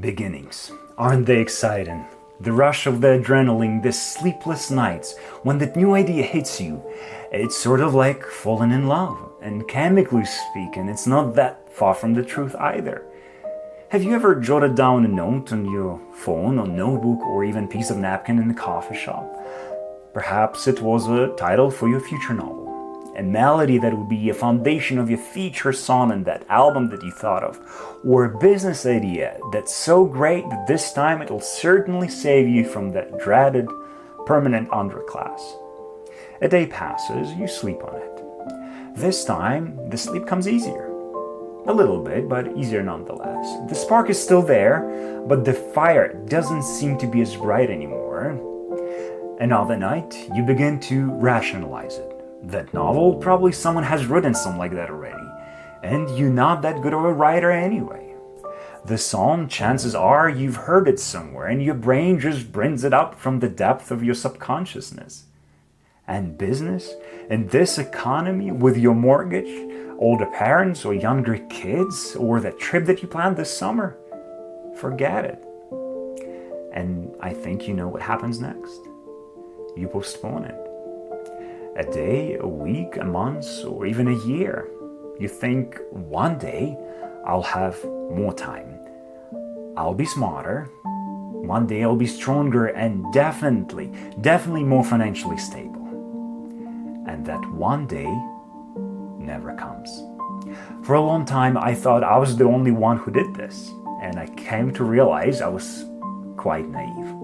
Beginnings. Aren't they exciting? The rush of the adrenaline, the sleepless nights, when that new idea hits you, it's sort of like falling in love. And chemically speaking, it's not that far from the truth either. Have you ever jotted down a note on your phone or notebook or even piece of napkin in the coffee shop? Perhaps it was a title for your future novel, a melody that would be a foundation of your feature song in that album that you thought of, or a business idea that's so great that this time it'll certainly save you from that dreaded permanent underclass. A day passes, you sleep on it. This time, the sleep comes easier. A little bit, but easier nonetheless. The spark is still there, but the fire doesn't seem to be as bright anymore. Another night, you begin to rationalize it. That novel, probably someone has written something like that already, and you're not that good of a writer anyway. The song, chances are you've heard it somewhere, and your brain just brings it up from the depth of your subconsciousness. And business, in this economy, with your mortgage, older parents or younger kids, or that trip that you planned this summer, forget it. And I think you know what happens next. You postpone it. A day, a week, a month, or even a year. You think, one day I'll have more time. I'll be smarter. One day I'll be stronger and definitely more financially stable. And that one day never comes. For a long time I thought I was the only one who did this, and I came to realize I was quite naive.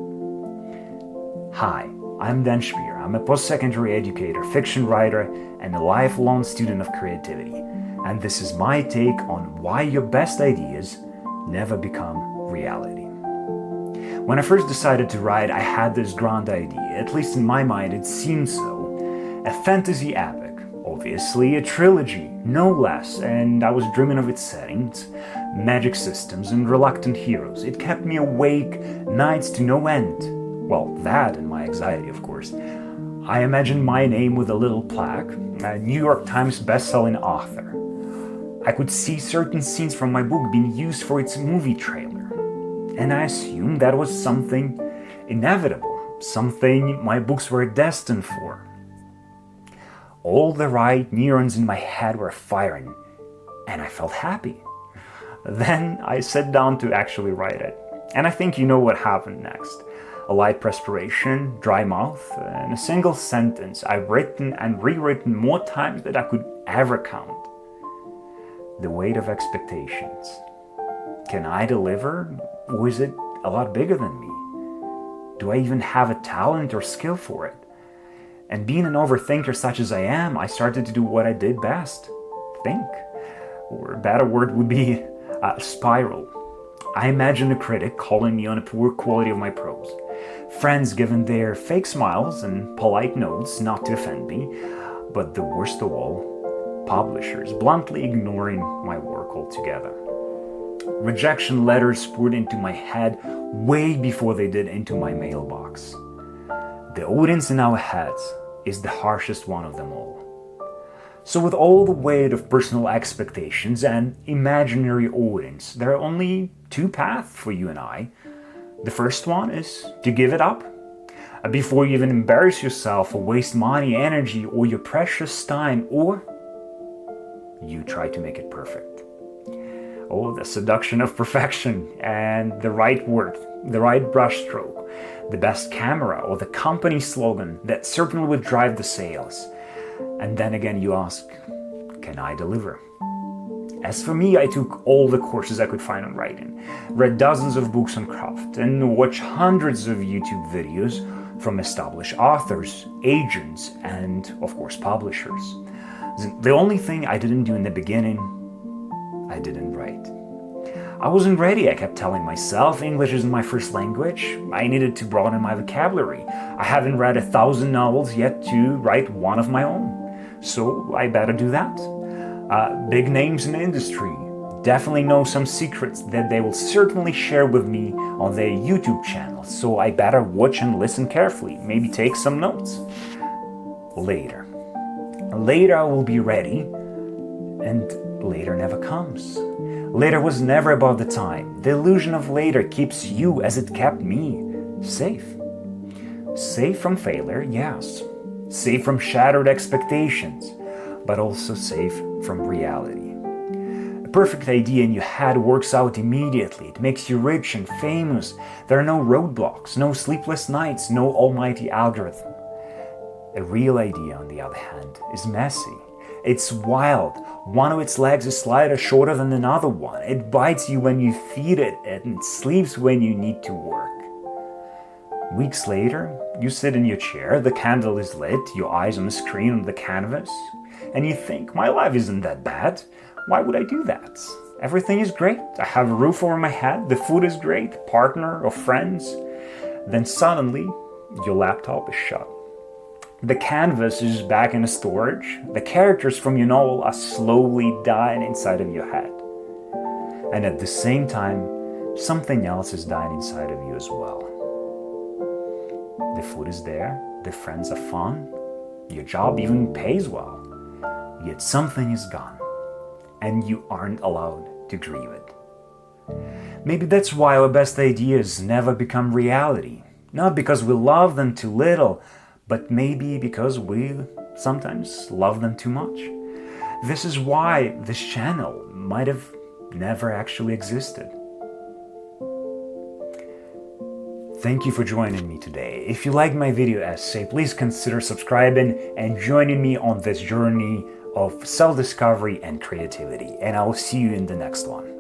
Hi, I'm Shpyra. I'm a post-secondary educator, fiction writer, and a lifelong student of creativity. And this is my take on why your best ideas never become reality. When I first decided to write, I had this grand idea, at least in my mind it seemed so. A fantasy epic, obviously a trilogy, no less, and I was dreaming of its settings, magic systems, and reluctant heroes. It kept me awake nights to no end. Well, that and my anxiety, of course. I imagined my name with a little plaque, a New York Times best-selling author. I could see certain scenes from my book being used for its movie trailer. And I assumed that was something inevitable, something my books were destined for. All the right neurons in my head were firing, and I felt happy. Then I sat down to actually write it. And I think you know what happened next. A light perspiration, dry mouth, and a single sentence I've written and rewritten more times than I could ever count. The weight of expectations. Can I deliver, or is it a lot bigger than me? Do I even have a talent or skill for it? And being an overthinker such as I am, I started to do what I did best. Think. Or a better word would be spiral. I imagine a critic calling me on a poor quality of my prose. Friends giving their fake smiles and polite notes not to offend me. But the worst of all, publishers bluntly ignoring my work altogether. Rejection letters poured into my head way before they did into my mailbox. The audience in our heads is the harshest one of them all. So with all the weight of personal expectations and imaginary audience, there are only two paths for you and I. The first one is to give it up. Before you even embarrass yourself or waste money, energy, or your precious time, or you try to make it perfect. Oh, the seduction of perfection and the right word, the right brushstroke, the best camera, or the company slogan that certainly would drive the sales. And then again you ask, can I deliver? As for me, I took all the courses I could find on writing, read dozens of books on craft, and watched hundreds of YouTube videos from established authors, agents, and of course publishers. The only thing I didn't do in the beginning, I didn't write. I wasn't ready, I kept telling myself. English isn't my first language. I needed to broaden my vocabulary. I haven't read 1,000 novels yet to write one of my own. So I better do that. Big names in the industry definitely know some secrets that they will certainly share with me on their YouTube channel. So I better watch and listen carefully. Maybe take some notes. Later I will be ready. And later never comes. Later was never about the time. The illusion of later keeps you, as it kept me, safe. Safe from failure, yes. Safe from shattered expectations, but also safe from reality. A perfect idea in your head works out immediately. It makes you rich and famous. There are no roadblocks, no sleepless nights, no almighty algorithm. A real idea, on the other hand, is messy. It's wild. One of its legs is slightly shorter than another one. It bites you when you feed it, and it sleeps when you need to work. Weeks later, you sit in your chair, the candle is lit, your eyes on the screen on the canvas, and you think, my life isn't that bad. Why would I do that? Everything is great. I have a roof over my head, the food is great, partner or friends. Then suddenly, your laptop is shut. The canvas is back in storage. The characters from your novel are slowly dying inside of your head. And at the same time, something else is dying inside of you as well. The food is there, the friends are fun, your job even pays well. Yet something is gone, and you aren't allowed to grieve it. Maybe that's why our best ideas never become reality. Not because we love them too little, but maybe because we sometimes love them too much. This is why this channel might have never actually existed. Thank you for joining me today. If you liked my video essay, please consider subscribing and joining me on this journey of self-discovery and creativity. And I will see you in the next one.